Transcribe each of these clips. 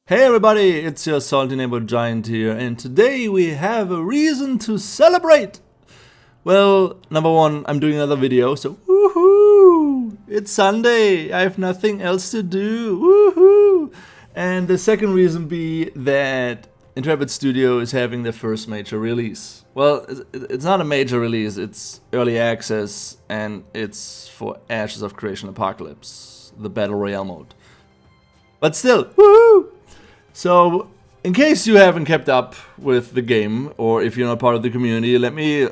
Hey everybody, it's your salty neighbor Giant here, and today we have a reason to celebrate! Well, number one, I'm doing another video, so woohoo! It's Sunday, I have nothing else to do, woohoo! And the second reason be that Intrepid Studio is having their first major release. Well, it's not a major release, it's early access, and it's for Ashes of Creation Apocalypse, the Battle Royale mode. But still, woohoo! So, in case you haven't kept up with the game, or if you're not part of the community, let me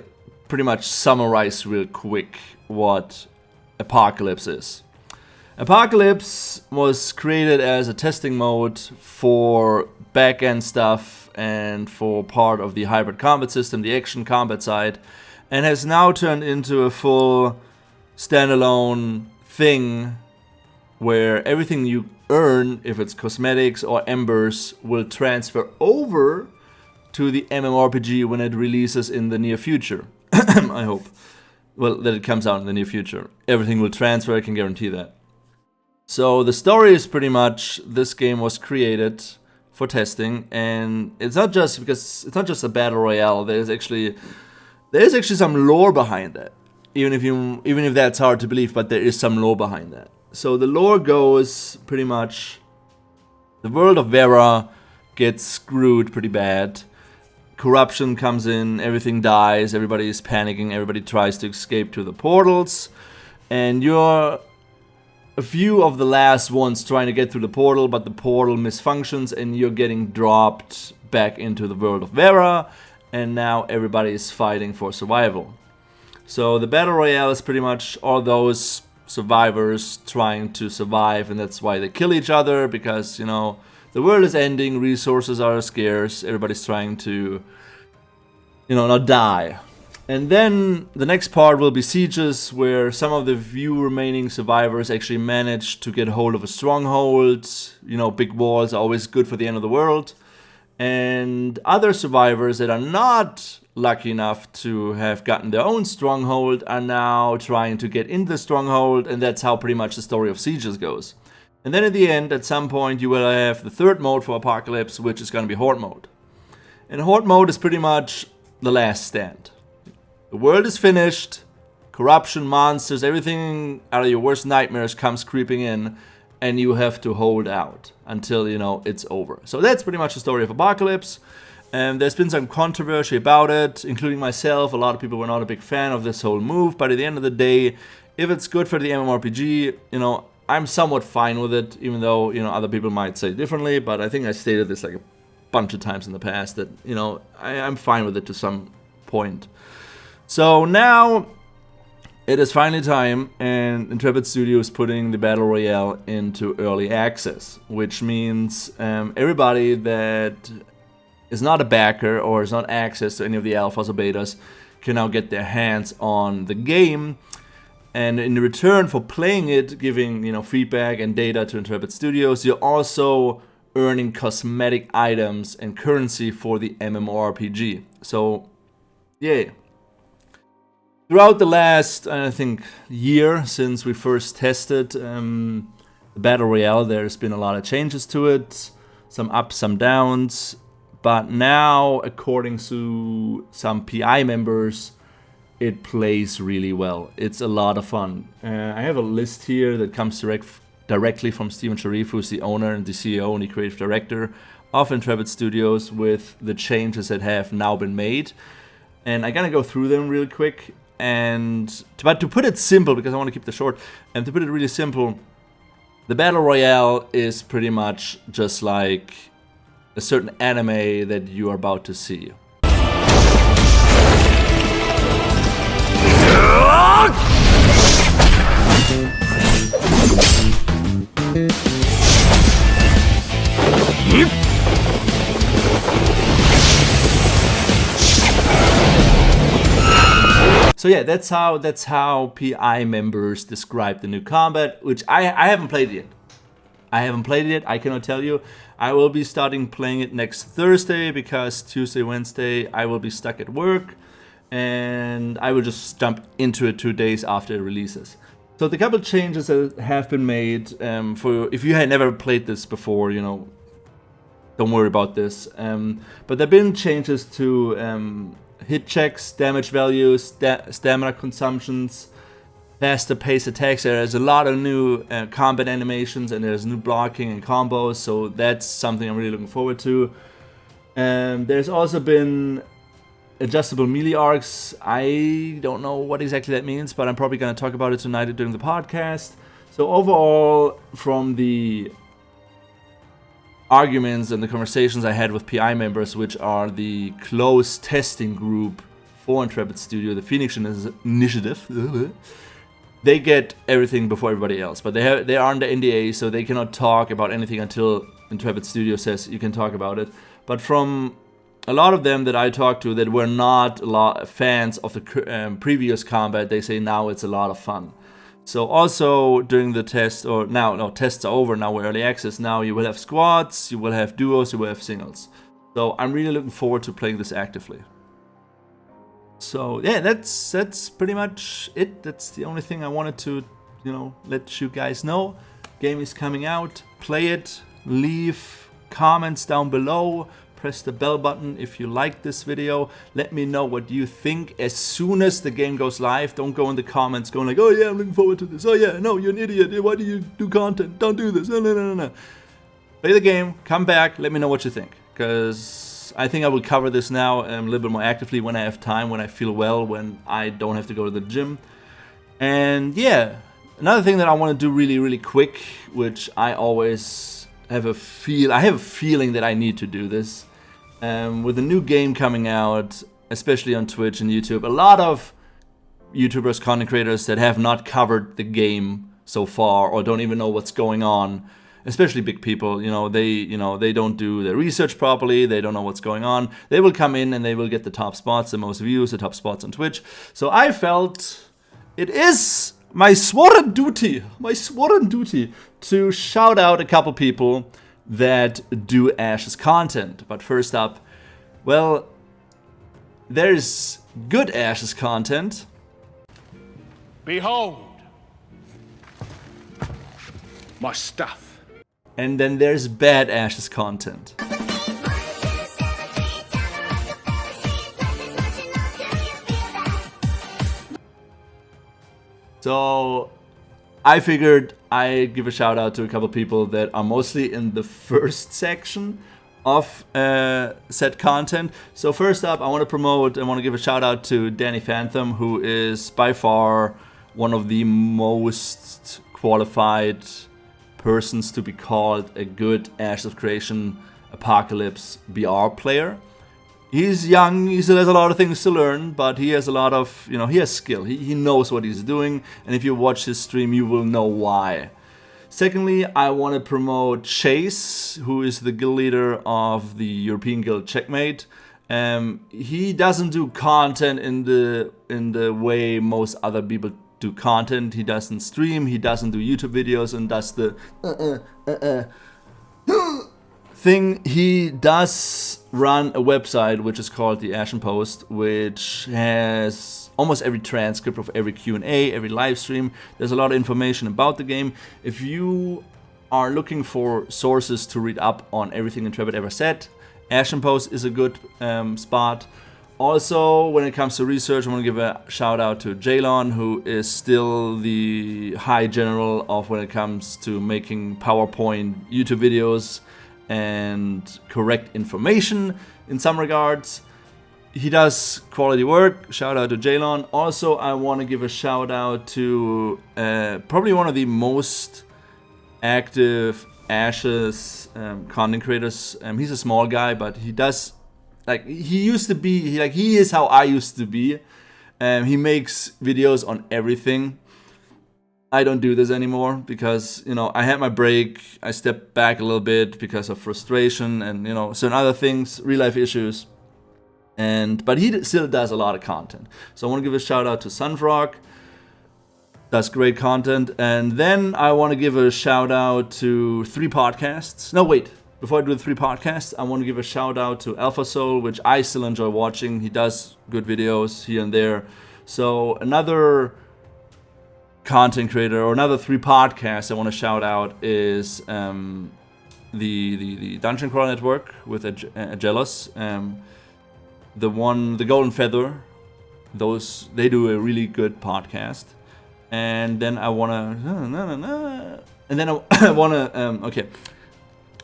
pretty much summarize real quick what Apocalypse is. Apocalypse was created as a testing mode for back-end stuff and for part of the hybrid combat system, the action combat side, and has now turned into a full standalone thing where everything you earn, if it's cosmetics or embers, will transfer over to the MMORPG when it releases in the near future. I hope. Well, that it comes out in the near future. Everything will transfer, I can guarantee that. So the story is pretty much this game was created for testing, and it's not just because it's not just a battle royale. There's actually some lore behind that. Even if that's hard to believe, but there is some lore behind that. So the lore goes pretty much, the world of Vera gets screwed pretty bad. Corruption comes in, everything dies, everybody is panicking, everybody tries to escape to the portals. And you're a few of the last ones trying to get through the portal, but the portal misfunctions and you're getting dropped back into the world of Vera. And now everybody is fighting for survival. So the Battle Royale is pretty much all those survivors trying to survive, and that's why they kill each other, because, you know, the world is ending, resources are scarce, everybody's trying to, you know, not die. And then the next part will be sieges, where some of the few remaining survivors actually manage to get hold of a stronghold. You know, big walls are always good for the end of the world. And other survivors that are not lucky enough to have gotten their own stronghold are now trying to get into the stronghold, and that's how pretty much the story of sieges goes. And then at the end, at some point, you will have the third mode for Apocalypse, which is going to be Horde mode. And Horde mode is pretty much the last stand. The world is finished, corruption, monsters, everything out of your worst nightmares comes creeping in, and you have to hold out until, you know, it's over. So that's pretty much the story of Apocalypse. And there's been some controversy about it, including myself. A lot of people were not a big fan of this whole move, but at the end of the day, if it's good for the MMORPG, you know, I'm somewhat fine with it, even though, you know, other people might say differently. But I think I stated this like a bunch of times in the past that, you know, I'm fine with it to some point. So now it is finally time, and Intrepid Studio is putting the Battle Royale into early access, which means everybody that is not a backer or is not access to any of the alphas or betas can now get their hands on the game, and in return for playing it, giving, you know, feedback and data to Intrepid Studios, you're also earning cosmetic items and currency for the MMORPG. So, yay. Throughout the last, I think, year since we first tested the Battle Royale, there's been a lot of changes to it, some ups, some downs. But now, according to some PI members, it plays really well. It's a lot of fun. I have a list here that comes directly from Steven Sharif, who's the owner and the CEO and the creative director of Intrepid Studios, with the changes that have now been made. And I'm gonna go through them real quick. But to put it simple, because I want to keep this short, and to put it really simple, the Battle Royale is pretty much just like a certain anime that you are about to see. So yeah, that's how PI members describe the new combat, which I haven't played it yet. I cannot tell you. I will be starting playing it next Thursday, because Tuesday, Wednesday I will be stuck at work, and I will just jump into it 2 days after it releases. So the couple changes that have been made, for if you had never played this before, you know, don't worry about this. But there have been changes to hit checks, damage values, stamina consumptions, faster pace attacks. There's a lot of new combat animations, and there's new blocking and combos, so that's something I'm really looking forward to. There's also been adjustable melee arcs. I don't know what exactly that means, but I'm probably going to talk about it tonight during the podcast. So overall, from the arguments and the conversations I had with PI members, which are the close testing group for Intrepid Studio, the Phoenix Initiative, they get everything before everybody else. But they are under NDA, so they cannot talk about anything until Intrepid Studio says you can talk about it. But from a lot of them that I talked to that were not fans of the previous combat, they say now it's a lot of fun. So also during the test, or now tests are over, now we're early access, now you will have squads, you will have duos, you will have singles. So I'm really looking forward to playing this actively. So yeah, that's pretty much it. That's the only thing I wanted to, let you guys know. Game is coming out, play it, leave comments down below. Press the bell button if you like this video. Let me know what you think as soon as the game goes live. Don't go in the comments going like, oh yeah, I'm looking forward to this. Oh yeah, no, you're an idiot. Why do you do content? Don't do this. No. Play the game, come back, let me know what you think. Because I think I will cover this now a little bit more actively when I have time, when I feel well, when I don't have to go to the gym. And yeah, another thing that I want to do really, really quick, which I always have a feeling that I need to do this. With a new game coming out, especially on Twitch and YouTube, a lot of YouTubers, content creators that have not covered the game so far or don't even know what's going on, especially big people, they don't do their research properly, they don't know what's going on. They will come in and they will get the top spots, the most views, the top spots on Twitch. So I felt it is my sworn duty to shout out a couple people that do Ash's content. But first up, well, there's good Ash's content. Behold my stuff. And then there's bad Ash's content. So I figured I'd give a shout out to a couple people that are mostly in the first section of said content. So first up, I want to give a shout out to Danny Phantom, who is by far one of the most qualified persons to be called a good Ashes of Creation Apocalypse BR player. He's young, he still has a lot of things to learn, but he has a lot of, he has skill. He knows what he's doing, and if you watch his stream, you will know why. Secondly, I want to promote Chase, who is the guild leader of the European Guild Checkmate. He doesn't do content in the way most other people do content. He doesn't stream, he doesn't do YouTube videos, and does the thing. He does run a website which is called the Ashen Post, which has almost every transcript of every Q&A, every live stream. There's a lot of information about the game. If you are looking for sources to read up on everything Intrepid ever said, Ashen Post is a good spot. Also, when it comes to research, I want to give a shout out to Jalon, who is still the high general of when it comes to making PowerPoint YouTube videos and correct information in some regards. He does quality work. Shout out to Jalon. Also, I want to give a shout out to probably one of the most active Ashes content creators. He's a small guy, but he does, he used to be, he is how I used to be. He makes videos on everything. I don't do this anymore because, I had my break. I stepped back a little bit because of frustration and, certain other things, real life issues. But he still does a lot of content. So I want to give a shout out to Sunfrog. Does great content. And then I want to give a shout out to 3 podcasts. No, wait. Before I do the 3 podcasts, I want to give a shout out to Alpha Soul, which I still enjoy watching. He does good videos here and there. So another content creator, or another 3 podcasts I want to shout out is the Dungeon Crawl Network with Agellos. The Golden Feather. Those, they do a really good podcast. And then I wanna, and then I wanna, okay.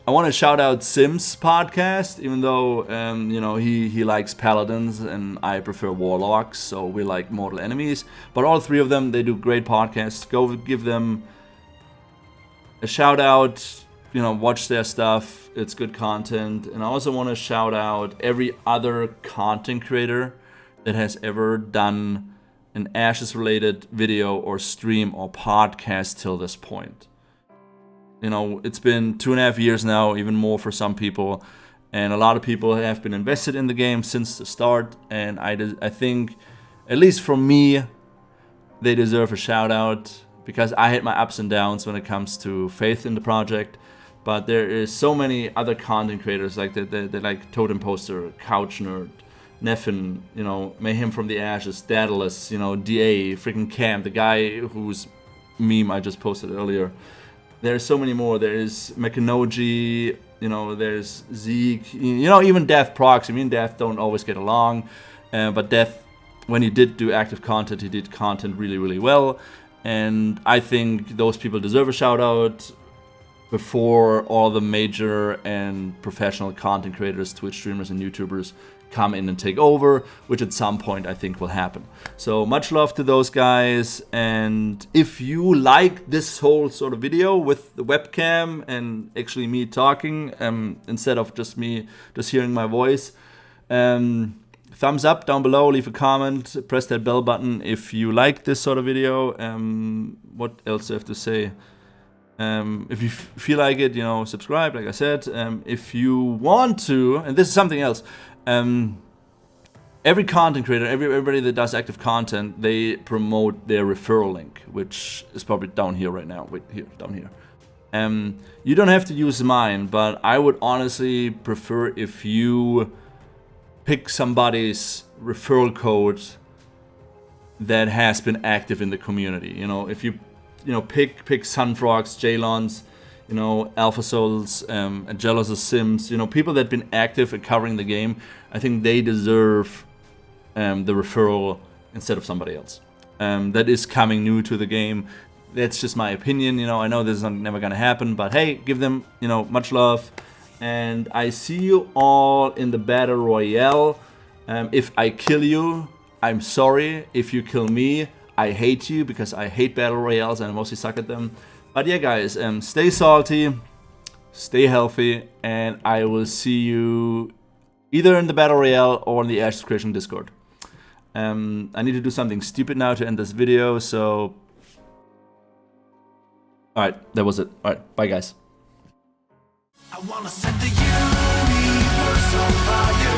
I want to shout out Sim's podcast, even though you know, he likes paladins and I prefer warlocks, so we like mortal enemies. But all three of them, they do great podcasts. Go give them a shout out. You know, watch their stuff. It's good content. And I also want to shout out every other content creator that has ever done an Ashes related video or stream or podcast till this point. You know, it's been 2.5 years now, even more for some people, and a lot of people have been invested in the game since the start, and I think, at least for me, they deserve a shout out, because I had my ups and downs when it comes to faith in the project, but there is so many other content creators like the like Totem Poster, Couch Nerd, Neffin, you know, Mayhem from the Ashes, Daedalus, you know, DA, freaking Cam, the guy whose meme I just posted earlier. There's so many more. There is Mekanoji, you know, there's Zeke, you know, even Death Proxy. Me and Death don't always get along, but Death, when he did do active content, he did content really, really well. And I think those people deserve a shout out before all the major and professional content creators, Twitch streamers and YouTubers come in and take over, which at some point I think will happen. So much love to those guys, and if you like this whole sort of video with the webcam and actually me talking instead of just me just hearing my voice, thumbs up down below, leave a comment, press that bell button if you like this sort of video. What else do I have to say? If you feel like it, you know, subscribe, like I said. If you want to, and this is something else, every content creator, everybody that does active content, they promote their referral link, which is probably down here right now. Wait, here, down here. You don't have to use mine, but I would honestly prefer if you pick somebody's referral code that has been active in the community. You know, if you pick Sunfrogs, Jalons, you know, Alpha Souls, Agellos Sims, you know, people that have been active at covering the game, I think they deserve the referral instead of somebody else. That is coming new to the game. That's just my opinion, you know. I know this is never gonna happen, but hey, give them, you know, much love. And I see you all in the Battle Royale. If I kill you, I'm sorry. If you kill me, I hate you, because I hate Battle Royales and I mostly suck at them. But yeah, guys, stay salty, stay healthy, and I will see you either in the Battle Royale or in the Ashes Creation Discord. I need to do something stupid now to end this video, so... Alright, that was it. Alright, bye guys. I wanna set the universe on fire.